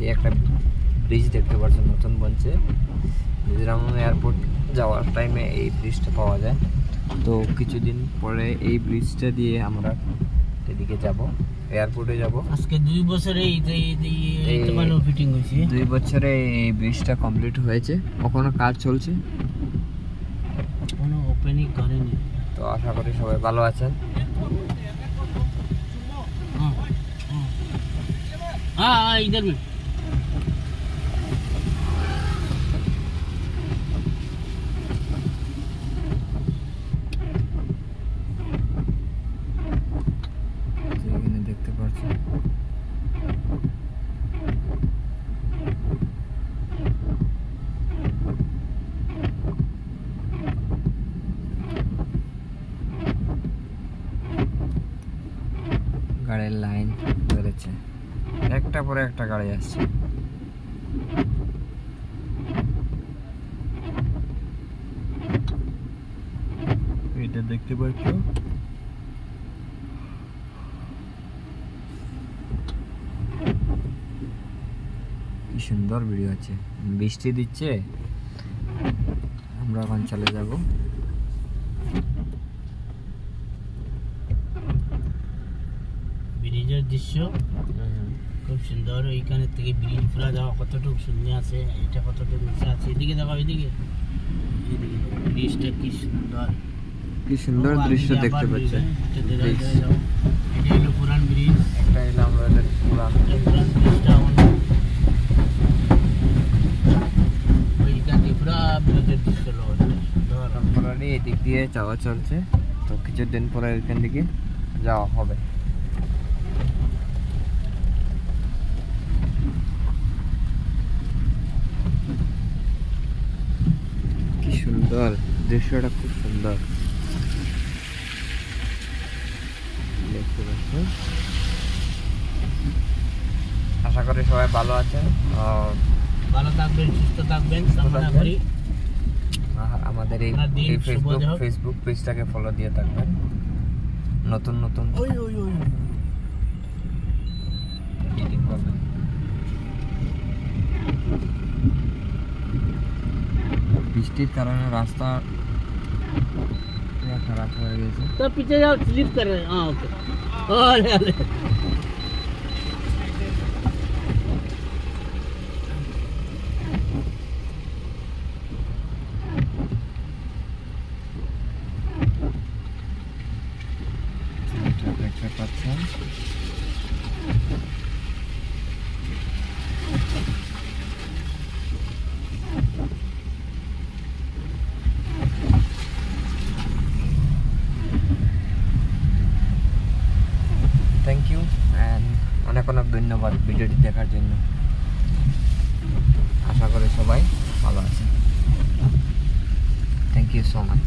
এই একটা ব্রিজ দেখতে পাচ্ছেন নতুন বনছে, মিজোরাম এয়ারপোর্ট যাওয়ার টাইমে এই ব্রিজটা পাওয়া যায়। তো কিছুদিন পরে এই ব্রিজটা দিয়ে আমরা এদিকে যাব, এয়ারপোর্টে যাব। আজকে 2 বছরে এই তো ভালো ফিটিং হইছে। 2 বছরে এই ব্রিজটা কমপ্লিট হয়েছে, এখনো কাজ চলছে, কোনো ওপেনিং করেনি। তো আশা করি সবাই ভালো আছেন। हाँ इधर में দেখতে পাচ্ছেন গাড়ির লাইন ধরেছে, একটা পরে একটা গাড়ি আসছে। এটা দেখতে পাচ্ছ, কি সুন্দর ভিডিও আছে। বৃষ্টি দিচ্ছে, আমরা এখন চলে যাব। ব্রিজের দৃশ্য খুব সুন্দর। এইখানে থেকে ব্রিজ পুরা যাওয়া কতটুকু শূন্য আছে, এটা কতটুকু নিচে আছে। এদিকে দেখো, এদিকে ব্রিজটা কি সুন্দর, কি সুন্দর দৃশ্য দেখতে পাচ্ছেন। এটা হলো পুরান ব্রিজ, একটা হলো আমাদের পুরান ব্রিজটা ওইখান থেকে পুরা ব্রিজের দৃশ্য সুন্দর। টেম্পোরারি এদিক দিয়ে যাওয়া চলছে, তো কিছুদিন পরে এখান থেকে যাওয়া হবে। কি সুন্দর দৃশ্যটা, খুব সুন্দর দেখতে পাচ্ছেন। আশা করি সবাই ভালো আছেন, ভালো থাকবেন, সুস্থ থাকবেন কামনা করি। আমাদের এই ফেসবুক পেজটাকে ফলো দিয়ে থাকবেন। নতুন নতুন এডিট করবেন। বৃষ্টির কারণে রাস্তা পুরো খারাপ হয়ে গেছে। তো পিছে যাও, স্লিপ করে। হ্যাঁ ওকে, ওলে ওলে দেখতে পাচ্ছেন। থ্যাংক ইউ অ্যান্ড অনেক অনেক ধন্যবাদ ভিডিওটি দেখার জন্য। আশা করি সবাই ভালো আছে। Thank you so much.